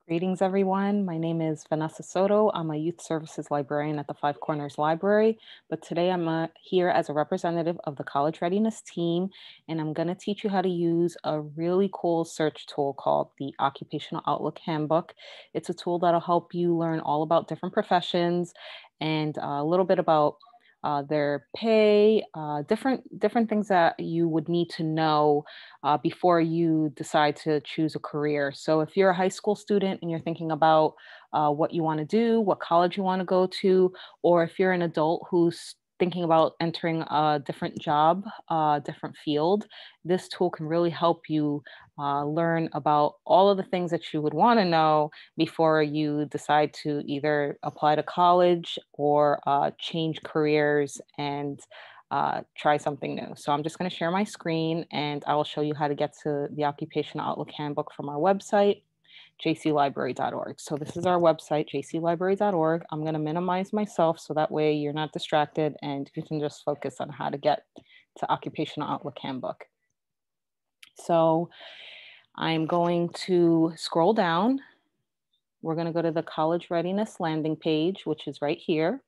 Greetings, everyone. My name is Vanessa Soto. I'm a youth services librarian at the Five Corners Library, but today I'm here as a representative of the college readiness team, and I'm going to teach you how to use a really cool search tool called the Occupational Outlook Handbook. It's a tool that'll help you learn all about different professions and a little bit about their pay, different things that you would need to know before you decide to choose a career. So, if you're a high school student and you're thinking about what you want to do, what college you want to go to, or if you're an adult who's thinking about entering a different job, different field, this tool can really help you learn about all of the things that you would want to know before you decide to either apply to college or change careers and try something new. So I'm just going to share my screen and I will show you how to get to the Occupational Outlook Handbook from our website, jclibrary.org. So this is our website, jclibrary.org. I'm going to minimize myself so that way you're not distracted and you can just focus on how to get to Occupational Outlook Handbook. So I'm going to scroll down. We're going to go to the college readiness landing page, which is right here.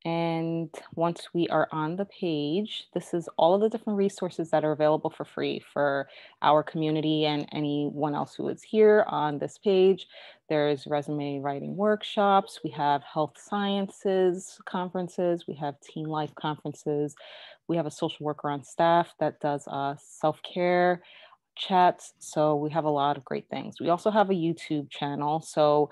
And once we are on the page, this is all of the different resources that are available for free for our community and anyone else who is here on this page. There's resume writing workshops, we have health sciences conferences, we have teen life conferences, we have a social worker on staff that does self-care chats. So we have a lot of great things. We also have a YouTube channel. So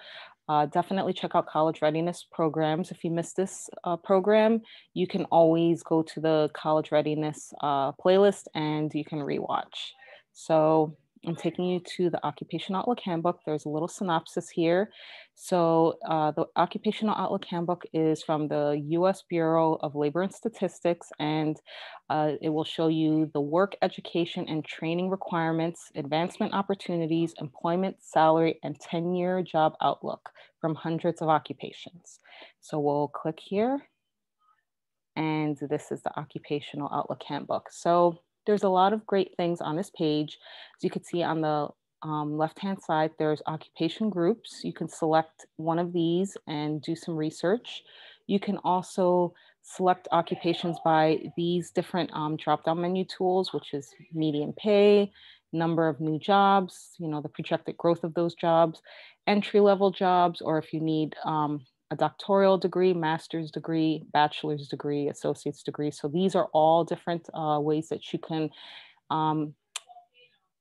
definitely check out college readiness programs. If you missed this program, you can always go to the college readiness playlist and you can rewatch. So I'm taking you to the Occupational Outlook Handbook. There's a little synopsis here. So the Occupational Outlook Handbook is from the US Bureau of Labor and Statistics, and it will show you the work, education, and training requirements, advancement opportunities, employment, salary, and 10-year job outlook from hundreds of occupations. So we'll click here, and this is the Occupational Outlook Handbook. So there's a lot of great things on this page. As you can see on the left-hand side, there's occupation groups. You can select one of these and do some research. You can also select occupations by these different drop-down menu tools, which is median pay, number of new jobs, the projected growth of those jobs, entry-level jobs, or if you need a doctoral degree, master's degree, bachelor's degree, associate's degree. So these are all different ways that you can um,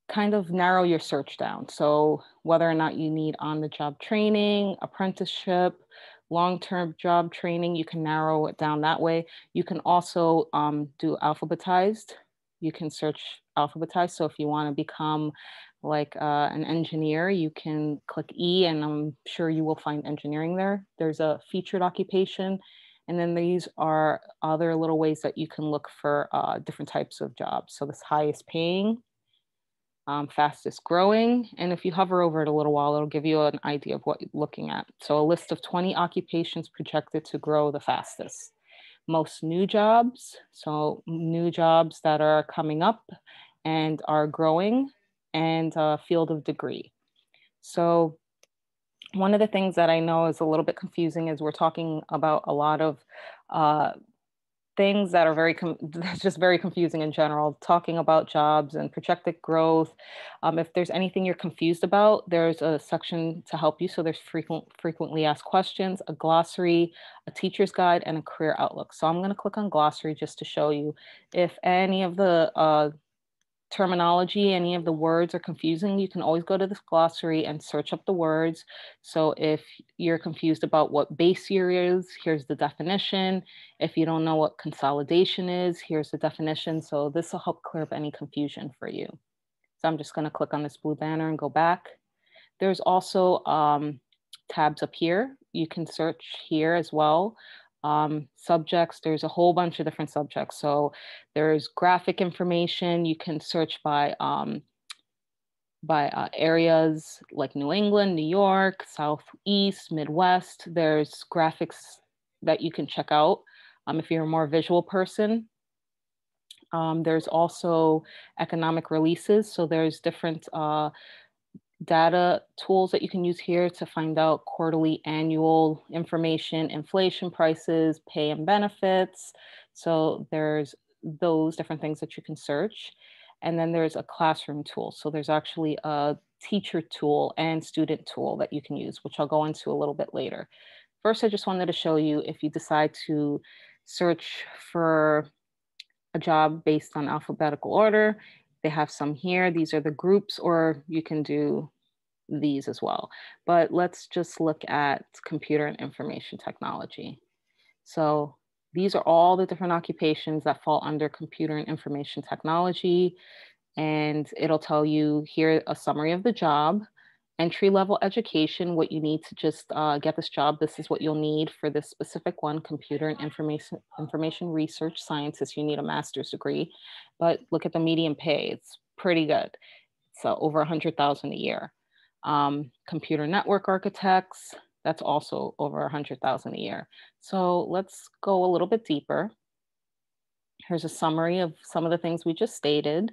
kind of narrow your search down. So whether or not you need on-the-job training, apprenticeship, long-term job training, you can narrow it down that way. You can also do alphabetized. You can search alphabetized. So if you want to become like an engineer, you can click E and I'm sure you will find engineering there. There's a featured occupation. And then these are other little ways that you can look for different types of jobs. So this highest paying, fastest growing. And if you hover over it a little while, it'll give you an idea of what you're looking at. So a list of 20 occupations projected to grow the fastest. Most new jobs, so new jobs that are coming up and are growing, and field of degree. So one of the things that I know is a little bit confusing is we're talking about a lot of uh, things that are that's just very confusing in general, talking about jobs and projected growth. If there's anything you're confused about, there's a section to help you. So there's frequently asked questions, a glossary, a teacher's guide, and a career outlook. So I'm going to click on glossary just to show you if any of the terminology, any of the words are confusing, you can always go to this glossary and search up the words. So if you're confused about what base year is, here's the definition. If you don't know what consolidation is, here's the definition. So this will help clear up any confusion for you. So I'm just going to click on this blue banner and go back. There's also tabs up here. You can search here as well. Subjects, there's a whole bunch of different subjects. So there's graphic information. You can search by areas like New England, New York, Southeast, Midwest. There's graphics that you can check out if you're a more visual person. There's also economic releases. So there's different Data tools that you can use here to find out quarterly, annual information, inflation prices, pay and benefits. So there's those different things that you can search. And then there's a classroom tool. So there's actually a teacher tool and student tool that you can use, which I'll go into a little bit later. First, I just wanted to show you if you decide to search for a job based on alphabetical order, they have some here. These are the groups, or you can do these as well. But let's just look at computer and information technology. So these are all the different occupations that fall under computer and information technology. And it'll tell you here a summary of the job, entry level education, what you need to just get this job. This is what you'll need for this specific one, computer and information research scientist. You need a master's degree, but look at the median pay. It's pretty good. So over 100,000 a year. Computer network architects, that's also over 100,000 a year. So let's go a little bit deeper. Here's a summary of some of the things we just stated.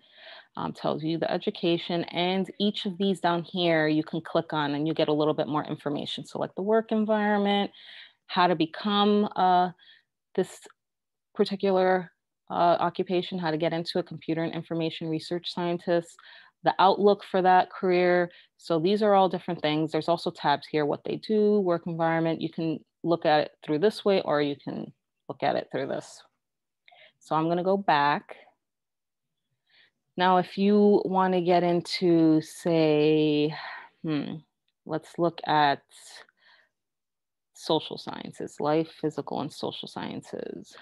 Tells you the education, and each of these down here you can click on and you get a little bit more information. So like the work environment, how to become this particular occupation, how to get into a computer and information research scientist, the outlook for that career. So these are all different things. There's also tabs here, what they do, work environment. You can look at it through this way, or you can look at it through this. So I'm going to go back. Now, if you want to get into, say, let's look at social sciences, life, physical, and social sciences.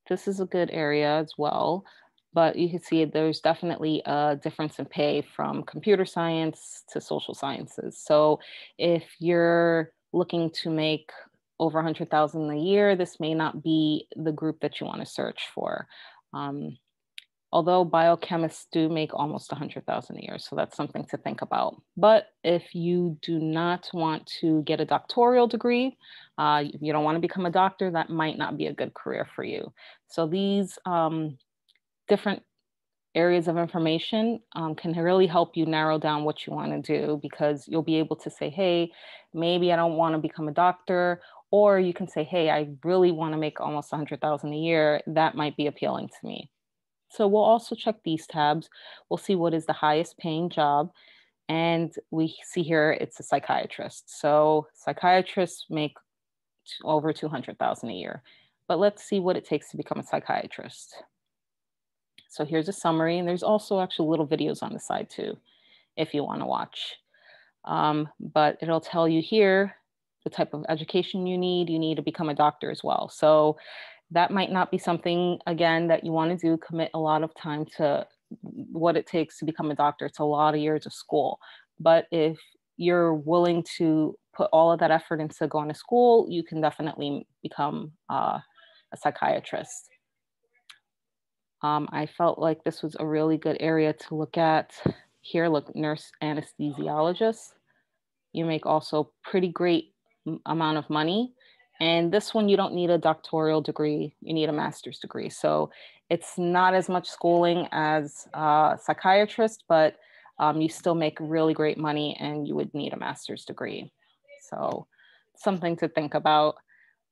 This is a good area as well, but you can see there's definitely a difference in pay from computer science to social sciences. So if you're looking to make over 100,000 a year, this may not be the group that you want to search for. Although biochemists do make almost 100,000 a year, so that's something to think about. But if you do not want to get a doctoral degree, you don't want to become a doctor, that might not be a good career for you. So these different areas of information can really help you narrow down what you want to do, because you'll be able to say, hey, maybe I don't want to become a doctor, or you can say, hey, I really want to make almost 100,000 a year. That might be appealing to me. So we'll also check these tabs. We'll see what is the highest paying job. And we see here it's a psychiatrist. So psychiatrists make over 200,000 a year. But let's see what it takes to become a psychiatrist. So here's a summary, and there's also actually little videos on the side too, if you want to watch. But it'll tell you here the type of education you need to become a doctor as well. So that might not be something, again, that you want to do, commit a lot of time to what it takes to become a doctor. It's a lot of years of school. But if you're willing to put all of that effort into going to school, you can definitely become a psychiatrist. I felt like this was a really good area to look at. Here, look, nurse anesthesiologist. You make also pretty great amount of money. And this one, you don't need a doctoral degree, you need a master's degree. So it's not as much schooling as a psychiatrist, but you still make really great money, and you would need a master's degree. So something to think about.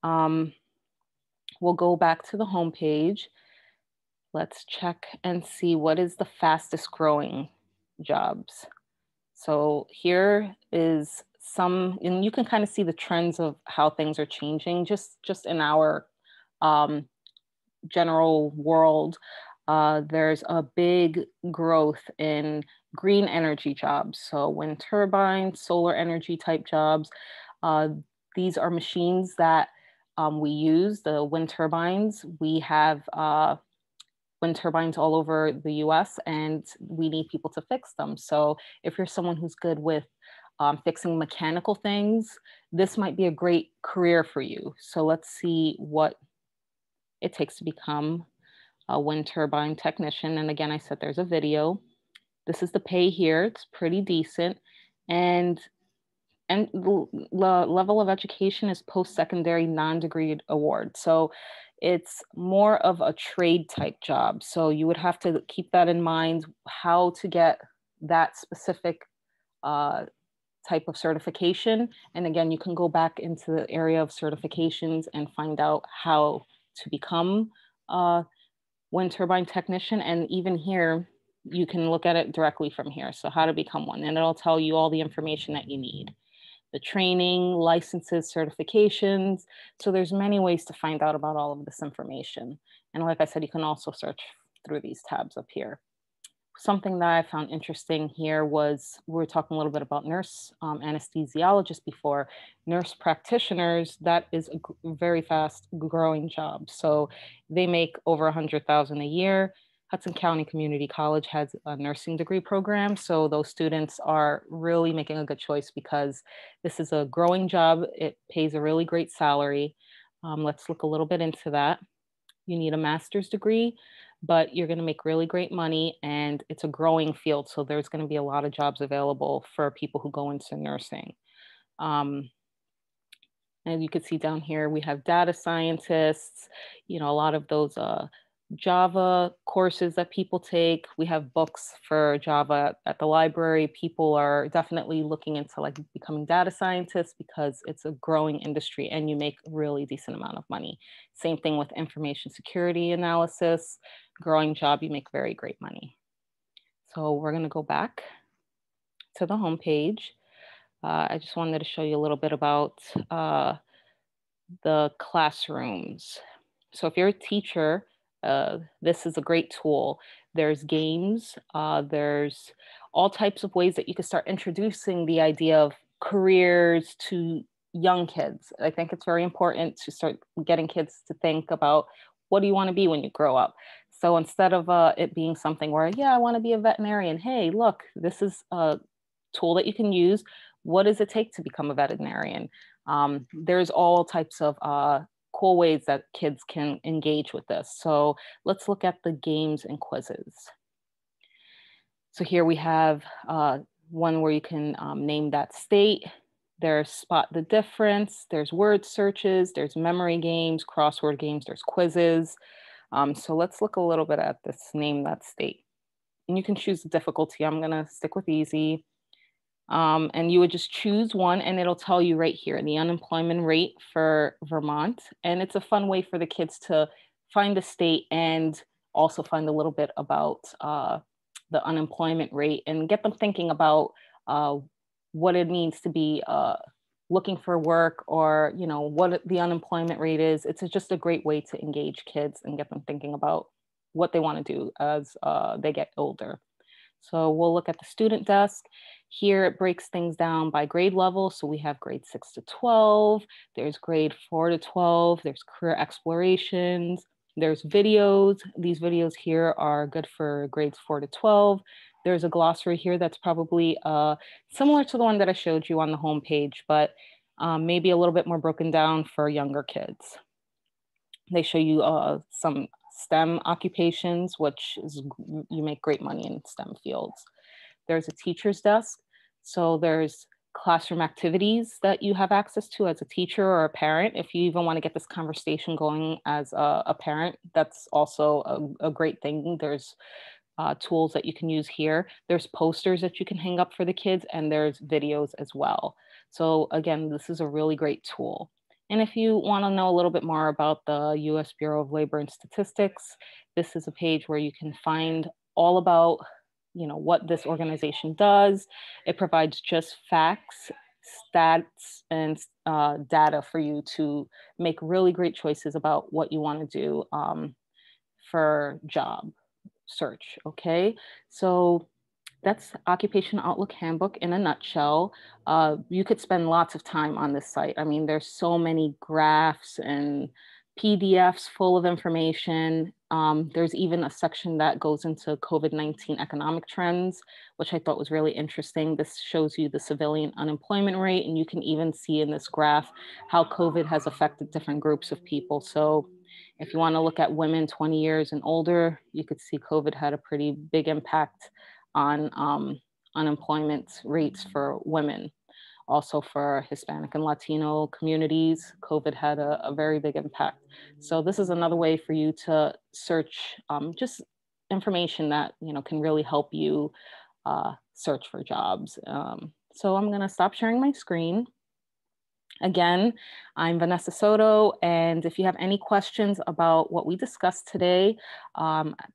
We'll go back to the homepage. Let's check and see what is the fastest growing jobs. So here is some, and you can kind of see the trends of how things are changing just in our general world. There's a big growth in green energy jobs. So wind turbines, solar energy type jobs. These are machines that we use, the wind turbines. We have wind turbines all over the US, and we need people to fix them. So if you're someone who's good with fixing mechanical things, this might be a great career for you. So let's see what it takes to become a wind turbine technician. And again, I said there's a video. This is the pay here. It's pretty decent. And the level of education is post-secondary non-degree award. So it's more of a trade type job. So you would have to keep that in mind, how to get that specific type of certification. And again, you can go back into the area of certifications and find out how to become a wind turbine technician. And even here, you can look at it directly from here. So how to become one, and it'll tell you all the information that you need. The training, licenses, certifications. So there's many ways to find out about all of this information. And like I said, you can also search through these tabs up here. Something that I found interesting here was we were talking a little bit about nurse anesthesiologists before, nurse practitioners. That is a very fast growing job. So they make over 100,000 a year. Hudson County Community College has a nursing degree program. So those students are really making a good choice because this is a growing job. It pays a really great salary. Let's look a little bit into that. You need a master's degree, but you're going to make really great money and it's a growing field. So there's going to be a lot of jobs available for people who go into nursing. Um, and you can see down here, we have data scientists, a lot of those Java courses that people take. We have books for Java at the library. People are definitely looking into like becoming data scientists because it's a growing industry and you make a really decent amount of money. Same thing with information security analysis, growing job, you make very great money. So we're gonna go back to the home page. I just wanted to show you a little bit about the classrooms. So if you're a teacher, this is a great tool. There's games, there's all types of ways that you can start introducing the idea of careers to young kids. I think it's very important to start getting kids to think about what do you want to be when you grow up. So instead of it being something where, yeah, I want to be a veterinarian. Hey, look, this is a tool that you can use. What does it take to become a veterinarian? There's all types of cool ways that kids can engage with this. So let's look at the games and quizzes. So here we have one where you can name that state. There's spot the difference. There's word searches. There's memory games, crossword games. There's quizzes. So let's look a little bit at this name that state. And you can choose the difficulty. I'm going to stick with easy. And you would just choose one and it'll tell you right here, the unemployment rate for Vermont. And it's a fun way for the kids to find the state and also find a little bit about the unemployment rate and get them thinking about what it means to be looking for work or, what the unemployment rate is. It's just a great way to engage kids and get them thinking about what they want to do as they get older. So we'll look at the student desk. Here it breaks things down by grade level. So we have grade 6 to 12, there's grade 4 to 12, there's career explorations, there's videos. These videos here are good for grades 4 to 12. There's a glossary here that's probably similar to the one that I showed you on the home page, but maybe a little bit more broken down for younger kids. They show you some STEM occupations, which is, you make great money in STEM fields. There's a teacher's desk. So there's classroom activities that you have access to as a teacher or a parent. If you even want to get this conversation going as a parent, that's also a great thing. There's tools that you can use here. There's posters that you can hang up for the kids, and there's videos as well. So again, this is a really great tool. And if you want to know a little bit more about the US Bureau of Labor and Statistics, this is a page where you can find all about what this organization does. It provides just facts, stats, and data for you to make really great choices about what you want to do for job search. Okay, so that's Occupational Outlook Handbook in a nutshell. You could spend lots of time on this site. I mean, there's so many graphs and PDFs full of information. There's even a section that goes into COVID-19 economic trends, which I thought was really interesting. This shows you the civilian unemployment rate, and you can even see in this graph how COVID has affected different groups of people. So if you want to look at women 20 years and older, you could see COVID had a pretty big impact on unemployment rates for women. Also for Hispanic and Latino communities, COVID had a very big impact. So this is another way for you to search just information that can really help you search for jobs. So I'm going to stop sharing my screen. Again, I'm Vanessa Soto, and if you have any questions about what we discussed today,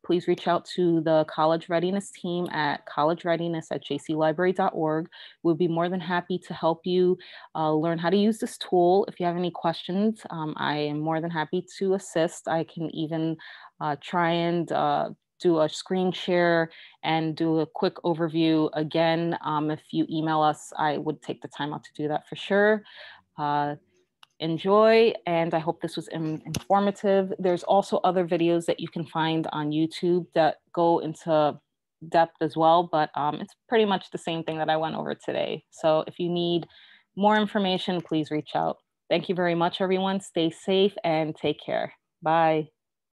please reach out to the college readiness team at collegereadiness@jclibrary.org. We'll be more than happy to help you learn how to use this tool. If you have any questions, I am more than happy to assist. I can even try and do a screen share and do a quick overview. Again, if you email us, I would take the time out to do that for sure. Enjoy, and I hope this was informative. There's also other videos that you can find on YouTube that go into depth as well, but it's pretty much the same thing that I went over today. So if you need more information, please reach out. Thank you very much, everyone. Stay safe and take care. Bye.